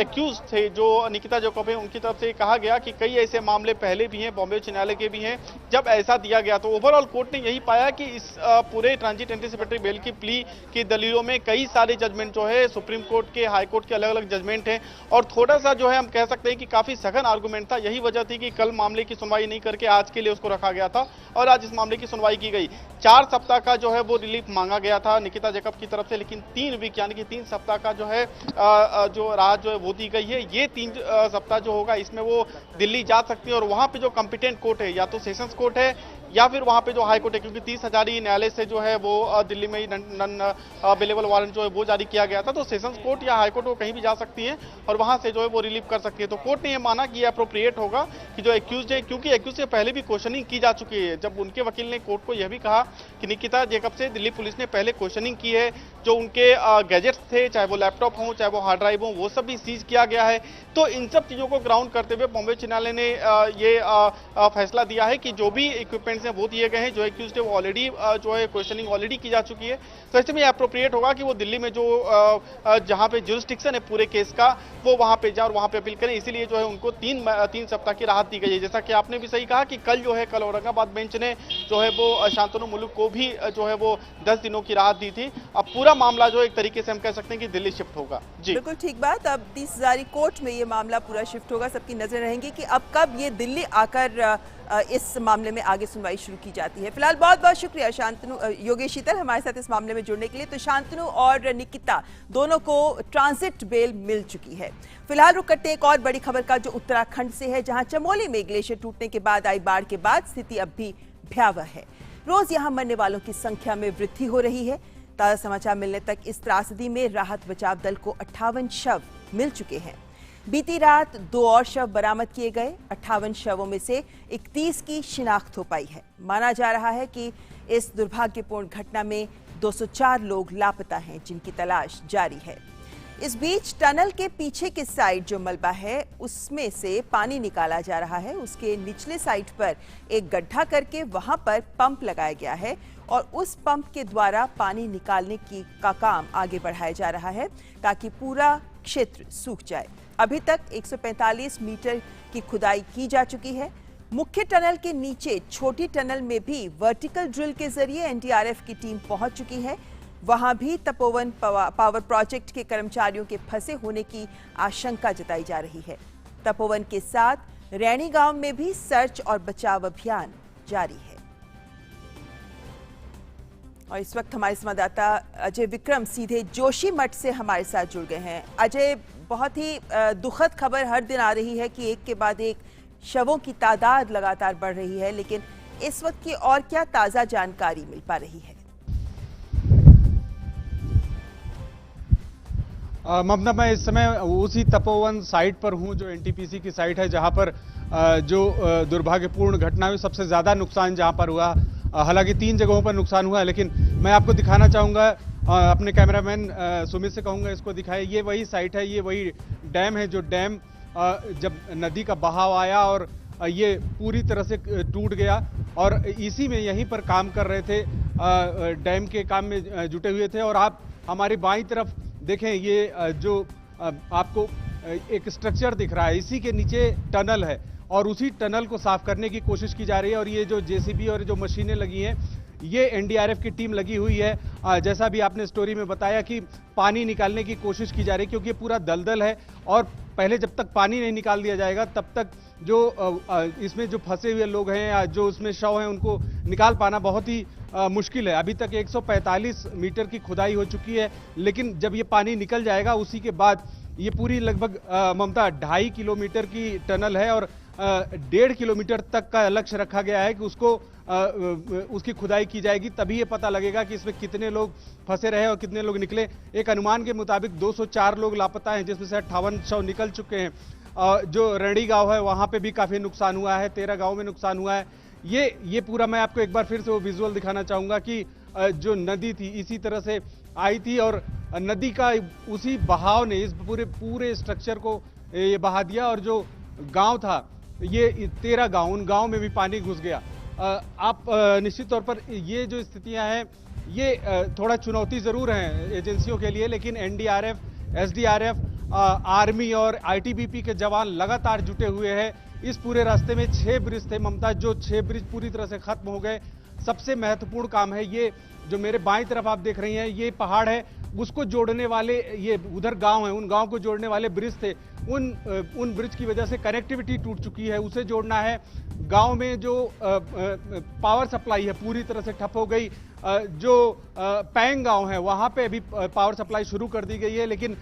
एक्यूज थे जो निकिता जैकब है उनकी तरफ से कहा गया कि कई ऐसे मामले पहले भी हैं, बॉम्बे उच्च न्यायालय के भी हैं, जब ऐसा दिया गया। तो ओवरऑल कोर्ट ने यही पाया कि इस पूरे ट्रांजिट एंटीसिपेटरी बेल की प्ली की दलीलों में कई सारे जजमेंट जो है सुप्रीम कोर्ट के, हाई कोर्ट के अलग अलग जजमेंट हैं और थोड़ा सा जो है हम कह सकते हैं कि काफी सघन आर्गूमेंट था। यही वजह थी कि कल मामले की सुनवाई नहीं करके आज के लिए उसको रखा गया था और आज इस मामले की सुनवाई की गई। 4 सप्ताह का जो है वो रिलीफ मांगा गया था निकिता जैकब की तरफ से, लेकिन 3 वीक यानी कि 3 सप्ताह का जो है जो राहत जो है वो दी गई है। ये 3 सप्ताह जो होगा इसमें वो दिल्ली जा सकती है और वहां पे जो कॉम्पिटेंट कोर्ट है, या तो सेशंस कोर्ट है या फिर वहां पे जो हाई कोर्ट है, क्योंकि 30 हजारी न्यायालय से जो है वो दिल्ली में ही नन अवेलेबल वारंट जो है वो जारी किया गया था, तो सेशंस कोर्ट या हाई कोर्ट वो कहीं भी जा सकती है और वहां से जो है वो रिलीव कर सकती है। तो कोर्ट ने ये माना कि ये अप्रोप्रिएट होगा कि जो एक्यूज है, क्योंकि एक्यूज से पहले भी क्वेश्चनिंग की जा चुकी है। जब उनके वकील ने कोर्ट को यह भी कहा कि निकिता जैकब से दिल्ली पुलिस ने पहले क्वेश्चनिंग की है, जो उनके गैजेट्स थे, चाहे वो लैपटॉप हो चाहे वो हार्ड ड्राइव हो, वो सब भी सीज किया गया है। तो इन सब चीजों को ग्राउंड करते हुए बॉम्बे उच्च न्यायालय ने ये फैसला दिया है कि जो भी इक्विपमेंट्स हैं वो दिए गए हैं, जो एक्यूज्ड है वो ऑलरेडी जो है क्वेश्चनिंग ऑलरेडी की जा चुकी है। तो ऐसे में अप्रोप्रिएट होगा कि वो दिल्ली में जो जहां पे जुरिस्डिक्शन है पूरे केस का वो वहां पे जाए और वहां पे अपील करें। इसीलिए जो है उनको 3 सप्ताह की राहत दी गई है। जैसा कि आपने भी सही कहा कि कल औरंगाबाद बेंच ने जो है वो शांतनु मुलुक को भी जो है वो 10 दिनों की राहत दी थी। अब पूरा मामला जो एक तरीके से हम कह सकते हैं कि दिल्ली शिफ्ट होगा। जी बिल्कुल ठीक बात। अब 30 हजारी कोर्ट में ये मामला पूरा शिफ्ट होगा। सबकी नजर रहेंगी कि अब कब ये दिल्ली आकर इस मामले में आगे सुनवाई शुरू की जाती है। फिलहाल बहुत बहुत शुक्रिया शांतनु, योगेश शीतल हमारे साथ इस मामले में जुड़ने के लिए। तो शांतनु और निकिता दोनों को ट्रांजिट बेल मिल चुकी है। फिलहाल रुक करते हैं एक और बड़ी खबर का, जो उत्तराखंड से है, जहां चमोली में ग्लेशियर टूटने के बाद आई बाढ़ के बाद स्थिति अब भी भयावह है। रोज यहां मरने वालों की संख्या में वृद्धि हो रही है। ताजा समाचार मिलने तक इस त्रासदी में राहत बचाव दल को 58 शव मिल चुके हैं। बीती रात 2 और शव बरामद किए गए। 58 शवों में से 31 की शिनाख्त हो पाई है। माना जा रहा है कि इस दुर्भाग्यपूर्ण घटना में 204 लोग लापता हैं, जिनकी तलाश जारी है। इस बीच टनल के पीछे के साइड जो मलबा है उसमें से पानी निकाला जा रहा है। उसके निचले साइड पर एक गड्ढा करके वहां पर पंप लगाया गया है और उस पंप के द्वारा पानी निकालने का काम आगे बढ़ाया जा रहा है ताकि पूरा क्षेत्र सूख जाए। अभी तक 145 मीटर की खुदाई की जा चुकी है। मुख्य टनल के नीचे छोटी टनल में भी वर्टिकल ड्रिल के जरिए एनडीआरएफ की टीम पहुंच चुकी है। वहां भी तपोवन पावर प्रोजेक्ट के कर्मचारियों के फंसे होने की आशंका जताई जा रही है। तपोवन के साथ रैणी गांव में भी सर्च और बचाव अभियान जारी है। और इस वक्त हमारे संवाददाता अजय विक्रम सीधे जोशीमठ से हमारे साथ जुड़ गए हैं। अजय, बहुत ही दुखद खबर हर दिन आ रही है कि एक के बाद एक शवों की तादाद लगातार बढ़ रही है, लेकिन इस वक्त की और क्या ताजा जानकारी मिल पा रही है? ममता, मैं इस समय उसी तपोवन साइट पर हूं जो एनटीपीसी की साइट है, जहां पर जो दुर्भाग्यपूर्ण घटना हुई, सबसे ज्यादा नुकसान जहां पर हुआ। हालांकि 3 जगहों पर नुकसान हुआ है, लेकिन मैं आपको दिखाना चाहूंगा, अपने कैमरामैन सुमित से कहूंगा इसको दिखाए। ये वही साइट है, ये वही डैम है, जो डैम जब नदी का बहाव आया और ये पूरी तरह से टूट गया और इसी में यहीं पर काम कर रहे थे, डैम के काम में जुटे हुए थे। और आप हमारी बाईं तरफ देखें, ये जो आपको एक स्ट्रक्चर दिख रहा है, इसी के नीचे टनल है और उसी टनल को साफ करने की कोशिश की जा रही है। और ये जो जेसीबी और जो मशीनें लगी हैं, ये एनडीआरएफ की टीम लगी हुई है। जैसा भी आपने स्टोरी में बताया कि पानी निकालने की कोशिश की जा रही है, क्योंकि ये पूरा दलदल है और पहले जब तक पानी नहीं निकाल दिया जाएगा तब तक जो इसमें जो फंसे हुए लोग हैं या जो उसमें शव हैं उनको निकाल पाना बहुत ही मुश्किल है। अभी तक 145 मीटर की खुदाई हो चुकी है, लेकिन जब ये पानी निकल जाएगा उसी के बाद ये पूरी लगभग ममता 2.5 किलोमीटर की टनल है और 1.5 किलोमीटर तक का लक्ष्य रखा गया है कि उसकी खुदाई की जाएगी। तभी ये पता लगेगा कि इसमें कितने लोग फंसे रहे और कितने लोग निकले। एक अनुमान के मुताबिक 204 लोग लापता हैं, जिसमें से 58 शव निकल चुके हैं। जो रैणी गांव है वहां पे भी काफी नुकसान हुआ है, 13 गांव में नुकसान हुआ है। ये पूरा मैं आपको एक बार फिर से वो विजुअल दिखाना चाहूंगा कि जो नदी थी इसी तरह से आई थी और नदी का उसी बहाव ने इस पूरे स्ट्रक्चर को ये बहा दिया। और जो गांव था, ये 13 गांव, उन गांव में भी पानी घुस गया। आप निश्चित तौर पर ये जो स्थितियां हैं, ये थोड़ा चुनौती जरूर हैं एजेंसियों के लिए, लेकिन एनडीआरएफ, एसडीआरएफ आर्मी और आईटीबीपी के जवान लगातार जुटे हुए हैं। इस पूरे रास्ते में 6 ब्रिज थे ममता, जो 6 ब्रिज पूरी तरह से खत्म हो गए। सबसे महत्वपूर्ण काम है ये जो मेरे बाईं तरफ आप देख रही हैं, ये पहाड़ है, उसको जोड़ने वाले ये उधर गांव है, उन गांव को जोड़ने वाले ब्रिज थे, उन ब्रिज की वजह से कनेक्टिविटी टूट चुकी है, उसे जोड़ना है। गांव में जो पावर सप्लाई है पूरी तरह से ठप हो गई। जो पैंग गांव है वहां पे अभी पावर सप्लाई शुरू कर दी गई है, लेकिन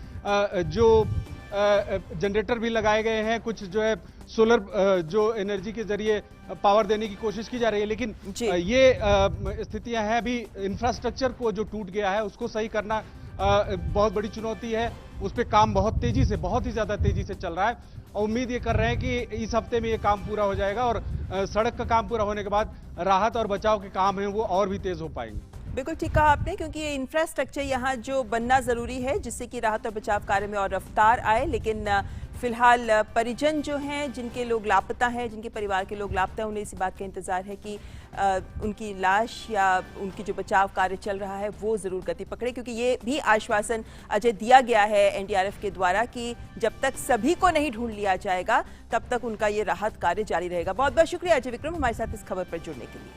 जो जनरेटर भी लगाए गए हैं, कुछ जो है सोलर जो एनर्जी के जरिए पावर देने की कोशिश की जा रही है, लेकिन ये स्थितियां हैं। अभी इंफ्रास्ट्रक्चर को जो टूट गया है उसको सही करना बहुत बड़ी चुनौती है। उस पर काम बहुत तेजी से, बहुत ही ज्यादा तेजी से चल रहा है और उम्मीद ये कर रहे हैं कि इस हफ्ते में ये काम पूरा हो जाएगा और सड़क का काम पूरा होने के बाद राहत और बचाव के काम हैं वो और भी तेज हो पाएंगे। बिल्कुल ठीक कहा आपने, क्योंकि ये इंफ्रास्ट्रक्चर यहाँ जो बनना जरूरी है जिससे कि राहत और बचाव कार्य में और रफ्तार आए। लेकिन फिलहाल परिजन जो हैं, जिनके लोग लापता हैं, जिनके परिवार के लोग लापता हैं, उन्हें इसी बात का इंतजार है कि उनकी लाश या उनकी जो बचाव कार्य चल रहा है वो जरूर गति पकड़े, क्योंकि ये भी आश्वासन अजय दिया गया है एनडीआरएफ के द्वारा कि जब तक सभी को नहीं ढूंढ लिया जाएगा तब तक उनका ये राहत कार्य जारी रहेगा। बहुत बहुत शुक्रिया अजय विक्रम हमारे साथ इस खबर पर जुड़ने के लिए।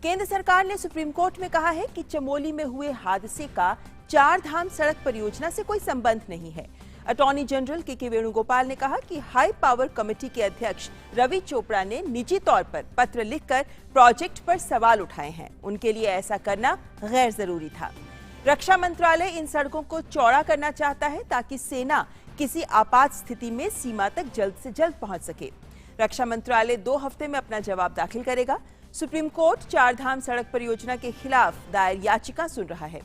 केंद्र सरकार ने सुप्रीम कोर्ट में कहा है कि चमोली में हुए हादसे का 4 धाम सड़क परियोजना से कोई संबंध नहीं है। अटॉर्नी जनरल के वेणुगोपाल ने कहा कि हाई पावर कमेटी के अध्यक्ष रवि चोपड़ा ने निजी तौर पर पत्र लिखकर प्रोजेक्ट पर सवाल उठाए हैं। उनके लिए ऐसा करना गैर जरूरी था। रक्षा मंत्रालय इन सड़कों को चौड़ा करना चाहता है ताकि सेना किसी आपात स्थिति में सीमा तक जल्द से जल्द पहुंच सके। रक्षा मंत्रालय 2 हफ्ते में अपना जवाब दाखिल करेगा। सुप्रीम कोर्ट 4 धाम सड़क परियोजना के खिलाफ दायर याचिका सुन रहा है।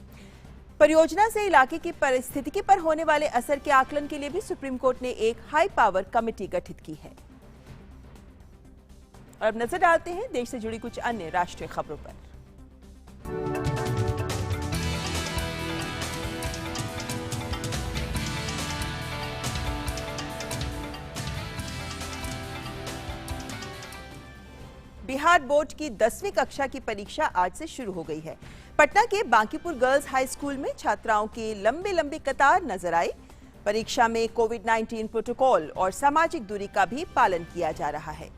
परियोजना से इलाके की परिस्थिति पर होने वाले असर के आकलन के लिए भी सुप्रीम कोर्ट ने एक हाई पावर कमेटी गठित की है। और अब नजर डालते हैं देश से जुड़ी कुछ अन्य राष्ट्रीय खबरों पर। बिहार बोर्ड की 10वीं कक्षा की परीक्षा आज से शुरू हो गई है। पटना के बांकीपुर गर्ल्स हाई स्कूल में छात्राओं की लंबी कतार नजर आई। परीक्षा में कोविड-19 प्रोटोकॉल और सामाजिक दूरी का भी पालन किया जा रहा है।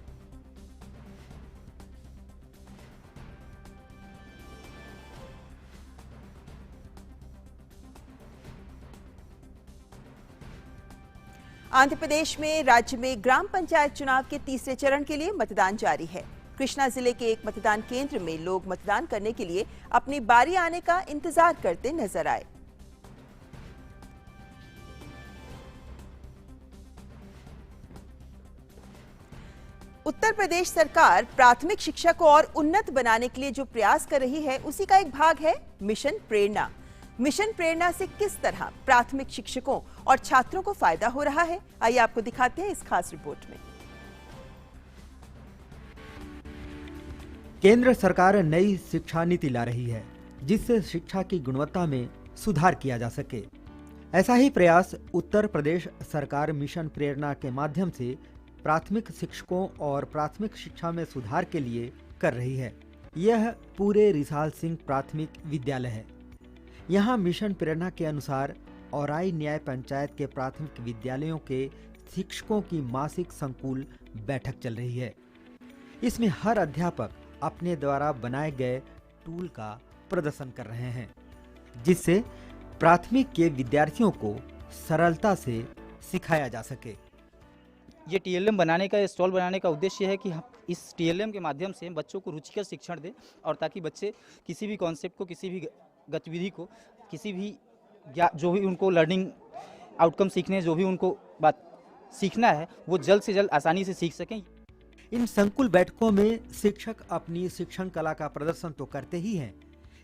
आंध्र प्रदेश में राज्य में ग्राम पंचायत चुनाव के तीसरे चरण के लिए मतदान जारी है। कृष्णा जिले के एक मतदान केंद्र में लोग मतदान करने के लिए अपनी बारी आने का इंतजार करते नजर आए। उत्तर प्रदेश सरकार प्राथमिक शिक्षा को और उन्नत बनाने के लिए जो प्रयास कर रही है उसी का एक भाग है मिशन प्रेरणा। मिशन प्रेरणा से किस तरह प्राथमिक शिक्षकों और छात्रों को फायदा हो रहा है, आइए आपको दिखाते हैं इस खास रिपोर्ट में। केंद्र सरकार नई शिक्षा नीति ला रही है जिससे शिक्षा की गुणवत्ता में सुधार किया जा सके। ऐसा ही प्रयास उत्तर प्रदेश सरकार मिशन प्रेरणा के माध्यम से प्राथमिक शिक्षकों और प्राथमिक शिक्षा में सुधार के लिए कर रही है। यह पूरे रिसाल सिंह प्राथमिक विद्यालय है। यहाँ मिशन प्रेरणा के अनुसार औराई न्याय पंचायत के प्राथमिक विद्यालयों के शिक्षकों की मासिक संकुल बैठक चल रही है। इसमें हर अध्यापक अपने द्वारा बनाए गए टूल का प्रदर्शन कर रहे हैं जिससे प्राथमिक के विद्यार्थियों को सरलता से सिखाया जा सके। ये टीएलएम बनाने का, स्टॉल बनाने का उद्देश्य है कि हम इस टीएलएम के माध्यम से बच्चों को रुचिकर शिक्षण दें और ताकि बच्चे किसी भी कॉन्सेप्ट को, किसी भी गतिविधि को, किसी भी जो भी उनको लर्निंग आउटकम सीखने, जो भी उनको बात सीखना है वो जल्द से जल्द आसानी से सीख सकें। इन संकुल बैठकों में शिक्षक अपनी शिक्षण कला का प्रदर्शन तो करते ही हैं,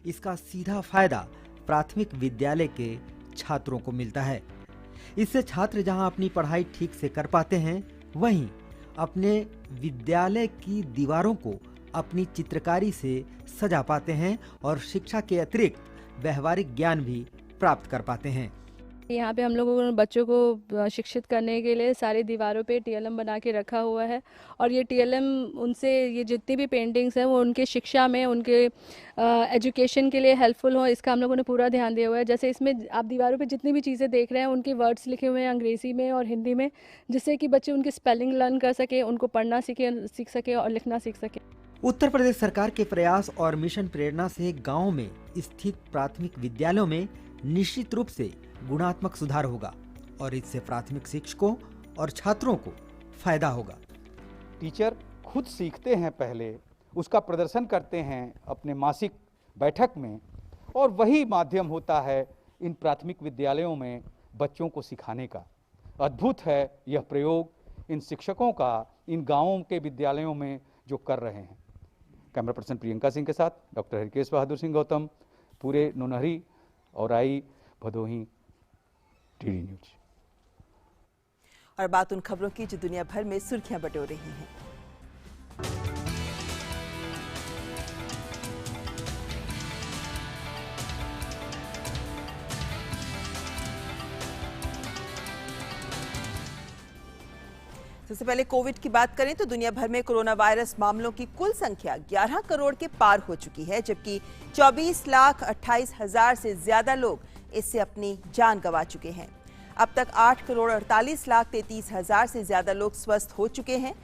इसका सीधा फायदा प्राथमिक विद्यालय के छात्रों को मिलता है। इससे छात्र जहां अपनी पढ़ाई ठीक से कर पाते हैं, वहीं अपने विद्यालय की दीवारों को अपनी चित्रकारी से सजा पाते हैं और शिक्षा के अतिरिक्त व्यवहारिक ज्ञान भी प्राप्त कर पाते हैं। यहाँ पे हम लोगों ने बच्चों को शिक्षित करने के लिए सारी दीवारों पे टीएलएम बना के रखा हुआ है और ये टीएलएम उनसे ये जितनी भी पेंटिंग्स हैं वो उनके शिक्षा में उनके एजुकेशन के लिए हेल्पफुल हो, इसका हम लोगों ने पूरा ध्यान दिया हुआ है। जैसे इसमें आप दीवारों पे जितनी भी चीज़ें देख रहे हैं उनके वर्ड्स लिखे हुए हैं अंग्रेज़ी में और हिंदी में, जिससे कि बच्चे उनकी स्पेलिंग लर्न कर सके, उनको पढ़ना सीख सके और लिखना सीख सके। उत्तर प्रदेश सरकार के प्रयास और मिशन प्रेरणा से गाँव में स्थित प्राथमिक विद्यालयों में निश्चित रूप से गुणात्मक सुधार होगा और इससे प्राथमिक शिक्षकों और छात्रों को फायदा होगा। टीचर खुद सीखते हैं, पहले उसका प्रदर्शन करते हैं अपने मासिक बैठक में और वही माध्यम होता है इन प्राथमिक विद्यालयों में बच्चों को सिखाने का। अद्भुत है यह प्रयोग इन शिक्षकों का इन गांवों के विद्यालयों में जो कर रहे हैं। कैमरा पर्सन प्रियंका सिंह के साथ डॉक्टर हरकेश बहादुर सिंह गौतम, पूरे नोनहरी और आई भदोही, टीडी न्यूज। और बात उन खबरों की जो दुनिया भर में सुर्खियां बटोर रही हैं। सबसे पहले कोविड की बात करें तो दुनिया भर में कोरोना वायरस मामलों की कुल संख्या 11 करोड़ के पार हो चुकी है, जबकि 24,28,000 से ज्यादा लोग इससे अपनी जान गंवा चुके हैं। अब तक 8,48,33,000 से ज्यादा लोग स्वस्थ हो चुके हैं।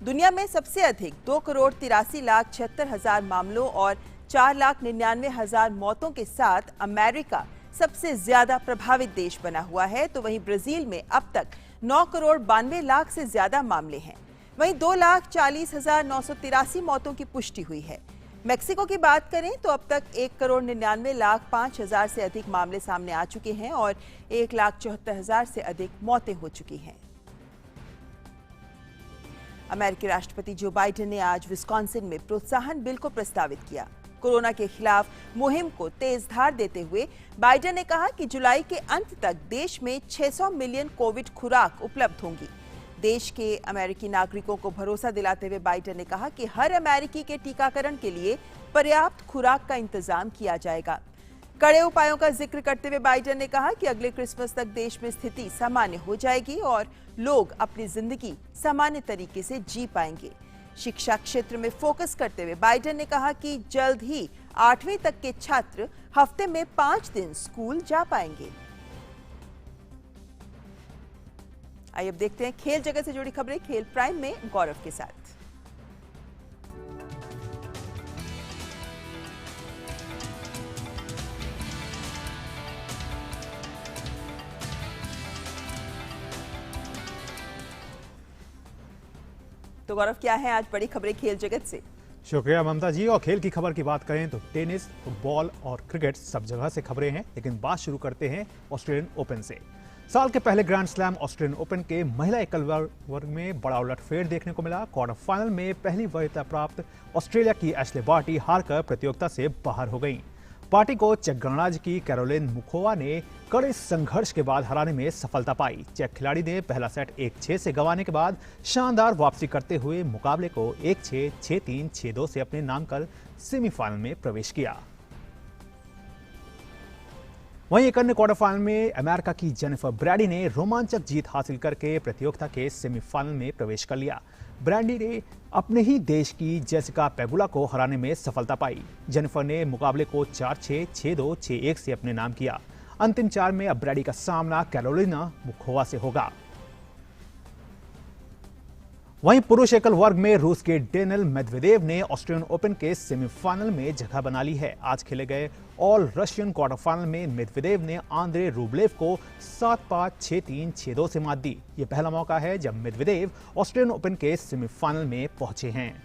दुनिया में सबसे अधिक 2,83,76,000 मामलों और 4,99,000 मौतों के साथ अमेरिका सबसे ज्यादा प्रभावित देश बना हुआ है, तो वहीं ब्राजील में अब तक 9,92,00,000 से ज्यादा मामले हैं। वहीं 2,40,983 मौतों की पुष्टि हुई है। मेक्सिको की बात करें तो अब तक 1,99,05,000 से अधिक मामले सामने आ चुके हैं और 1,74,000 से अधिक मौतें हो चुकी हैं। अमेरिकी राष्ट्रपति जो बाइडेन ने आज विस्कॉन्सिन में प्रोत्साहन बिल को प्रस्तावित किया। कोरोना के खिलाफ मुहिम को तेज धार देते हुए बाइडेन ने कहा कि जुलाई के अंत तक देश में 600 मिलियन कोविड खुराक उपलब्ध होंगी। देश के अमेरिकी नागरिकों को भरोसा दिलाते हुए बाइडेन ने कहा कि हर अमेरिकी के टीकाकरण के लिए पर्याप्त खुराक का इंतजाम किया जाएगा। कड़े उपायों का जिक्र करते हुए बाइडेन ने कहा कि अगले क्रिसमस तक देश में स्थिति सामान्य हो जाएगी और लोग अपनी जिंदगी सामान्य तरीके से जी पाएंगे। शिक्षा क्षेत्र में फोकस करते हुए बाइडेन ने कहा कि जल्द ही 8वीं तक के छात्र हफ्ते में 5 दिन स्कूल जा पाएंगे। आइए अब देखते हैं खेल जगत से जुड़ी खबरें खेल प्राइम में गौरव के साथ। तो गौरव, क्या है आज बड़ी खबरें खेल जगत से? शुक्रिया ममता जी। और खेल की खबर की बात करें तो टेनिस, फुटबॉल और क्रिकेट सब जगह से खबरें हैं, लेकिन बात शुरू करते हैं ऑस्ट्रेलियन ओपन से। साल के पहले ग्रैंड स्लैम ऑस्ट्रेलियन ओपन के महिला एकल वर्ग में बड़ा उलटफेर देखने को मिला। क्वार्टर फाइनल में पहली वरीयता प्राप्त ऑस्ट्रेलिया की एशले बार्टी हारकर प्रतियोगिता से बाहर हो गई। पार्टी को चेक गणराज्य की कैरोलिन मुखोवा ने कड़े संघर्ष के बाद हराने में सफलता पाई। चेक खिलाड़ी ने पहला सेट 1-6 से गंवाने के बाद शानदार वापसी करते हुए मुकाबले को 1-6, 6-3, 6-2 से अपने नाम कर सेमीफाइनल में प्रवेश किया। वहीं एक अन्य क्वार्टर फाइनल में अमेरिका की जेनिफर ब्रैडी ने रोमांचक जीत हासिल करके प्रतियोगिता के सेमीफाइनल में प्रवेश कर लिया। ब्रैडी ने अपने ही देश की जेसिका पेगुला को हराने में सफलता पाई। जेनिफर ने मुकाबले को 4-6, 6-2, 6-1 से अपने नाम किया। अंतिम 4 में अब ब्रैडी का सामना कैरोलिना मुखोवा से होगा। वहीं पुरुष एकल वर्ग में रूस के डेनिल मेदवेदेव ने ऑस्ट्रेलियन ओपन के सेमीफाइनल में जगह बना ली है। आज खेले गए ऑल रशियन क्वार्टर फाइनल में मेदवेदेव ने आंद्रे रूबलेव को 7-5, 6-3, 6-2 से मात दी। यह पहला मौका है जब मेदवेदेव ऑस्ट्रेलियन ओपन के सेमीफाइनल में पहुंचे हैं।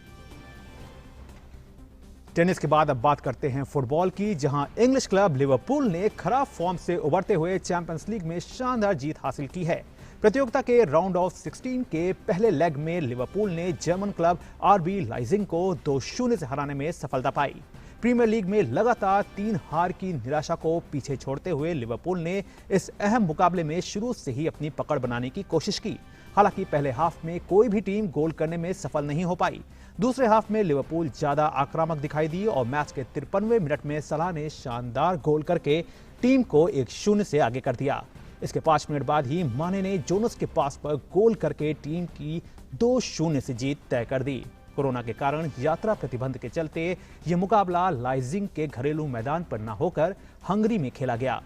टेनिस के बाद अब बात करते हैं फुटबॉल की, जहां इंग्लिश क्लब लिवरपूल ने खराब फॉर्म से उबरते हुए चैंपियंस लीग में शानदार जीत हासिल की है। प्रतियोगिता के राउंड ऑफ 16 के पहले लेग में लिवरपूल ने जर्मन क्लब आरबी लाइजिंग को 2-0 से हराने में सफलता पाई। प्रीमियर लीग में लगातार 3 हार की निराशा को पीछे छोड़ते हुए लिवरपूल ने इस अहम मुकाबले में शुरू से ही अपनी पकड़ बनाने की कोशिश की। हालांकि पहले हाफ में कोई भी टीम गोल करने में सफल नहीं हो पाई। दूसरे हाफ में लिवरपूल ज्यादा आक्रामक दिखाई दी और मैच के 53वें मिनट में सलाह ने शानदार गोल करके टीम को 1-0 से आगे कर दिया। इसके 5 मिनट बाद ही माने ने जोनस के पास पर गोल करके टीम की 2-0 से जीत तय कर दी। कोरोना के कारण यात्रा प्रतिबंध के चलते ये मुकाबला लाइजिंग के घरेलू मैदान पर न होकर हंगरी में खेला गया।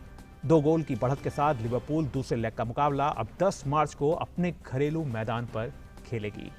2 गोल की बढ़त के साथ लिवरपूल दूसरे लेग का मुकाबला अब 10 मार्च को अपने घरेलू मैदान पर खेलेगी।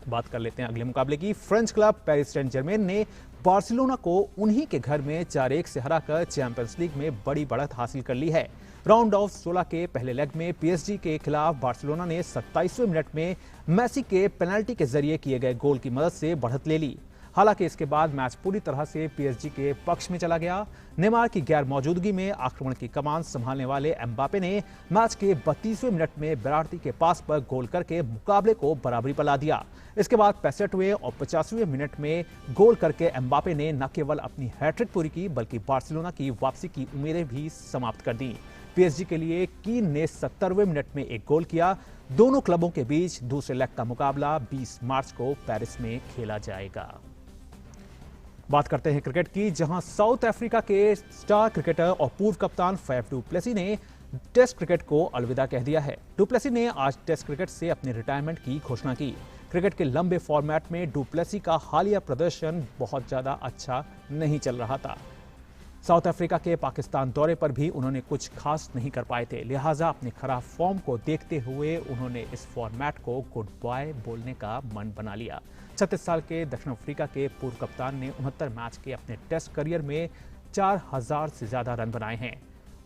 बात कर लेते हैं अगले मुकाबले की। French club Paris Saint Germain ने बार्सिलोना को उन्हीं के घर में 4-1 से हराकर चैंपियंस लीग में बड़ी बढ़त हासिल कर ली है। राउंड ऑफ 16 के पहले लेग में पीएसजी के खिलाफ बार्सिलोना ने 27वें मिनट में मेसी के पेनल्टी के जरिए किए गए गोल की मदद से बढ़त ले ली। हालांकि इसके बाद मैच पूरी तरह से पीएसजी के पक्ष में चला गया। नेमार की गैर मौजूदगी में आक्रमण की कमान संभालने वाले एम्बापे ने मैच के 32वें मिनट में बेरार्ती के पास पर गोल करके मुकाबले को बराबरी पर ला दिया। इसके बाद 65वें और 50वें मिनट में गोल करके एम्बापे ने न केवल अपनी हैट्रिक पूरी की बल्कि बार्सिलोना की वापसी की उम्मीदें भी समाप्त कर दी। पीएसजी के लिए कीन ने 70वें मिनट में एक गोल किया। दोनों क्लबों के बीच दूसरे लेग का मुकाबला 20 मार्च को पेरिस में खेला जाएगा। बात करते हैं क्रिकेट की, जहां साउथ अफ्रीका के स्टार क्रिकेटर और पूर्व कप्तान फैफ डू प्लेसी ने टेस्ट क्रिकेट को अलविदा कह दिया है। डू प्लेसी ने आज टेस्ट क्रिकेट से अपने रिटायरमेंट की घोषणा की। क्रिकेट के लंबे फॉर्मेट में डू प्लेसी का हालिया प्रदर्शन बहुत ज्यादा अच्छा नहीं चल रहा था। साउथ अफ्रीका के पाकिस्तान दौरे पर भी उन्होंने कुछ खास नहीं कर पाए थे, लिहाजा अपने खराब फॉर्म को देखते हुए उन्होंने इस फॉर्मेट को गुड बाय बोलने का मन बना लिया। 36 साल के दक्षिण अफ्रीका के पूर्व कप्तान ने 69 मैच के अपने टेस्ट करियर में 4000 से ज्यादा रन बनाए हैं।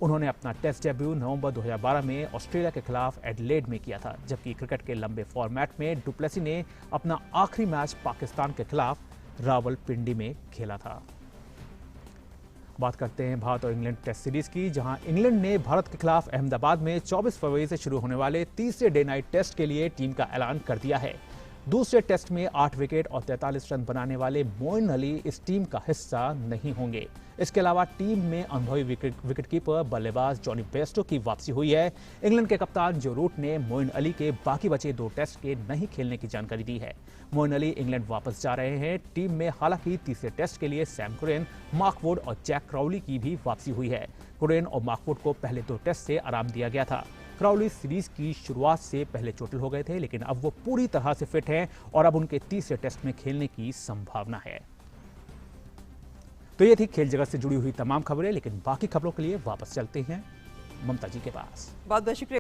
उन्होंने अपना टेस्ट डेब्यू नवंबर 2012 में ऑस्ट्रेलिया के खिलाफ एडिलेड में किया था, जबकि क्रिकेट के लंबे फॉर्मेट में डू प्लेसी ने अपना आखिरी मैच पाकिस्तान के खिलाफ रावलपिंडी में खेला था। बात करते हैं भारत और इंग्लैंड टेस्ट सीरीज की, जहां इंग्लैंड ने भारत के खिलाफ अहमदाबाद में 24 फरवरी से शुरू होने वाले तीसरे डे नाइट टेस्ट के लिए टीम का ऐलान कर दिया है। दूसरे टेस्ट में 8 विकेट और 43 रन बनाने वाले मोइन अली इस टीम का हिस्सा नहीं होंगे। इसके अलावा टीम में अनुभवी विकेटकीपर बल्लेबाज जॉनी बेस्टो की वापसी हुई है। इंग्लैंड के कप्तान जो रूट ने मोइन अली के बाकी बचे 2 टेस्ट के नहीं खेलने की जानकारी दी है। मोइन अली इंग्लैंड वापस जा रहे हैं। टीम में हालांकि तीसरे टेस्ट के लिए सैम कुरेन, मार्क वुड और जैक क्राउली की भी वापसी हुई है। कुरेन और मार्क वुड को पहले 2 टेस्ट से आराम दिया गया था। क्राउली सीरीज की शुरुआत से पहले चोटिल हो गए थे, लेकिन अब वो पूरी तरह से फिट हैं और अब उनके तीसरे टेस्ट में खेलने की संभावना है। तो ये थी खेल जगत से जुड़ी हुई तमाम खबरें, लेकिन बाकी खबरों के लिए वापस चलते हैं ममता जी के पास। बहुत बहुत शुक्रिया।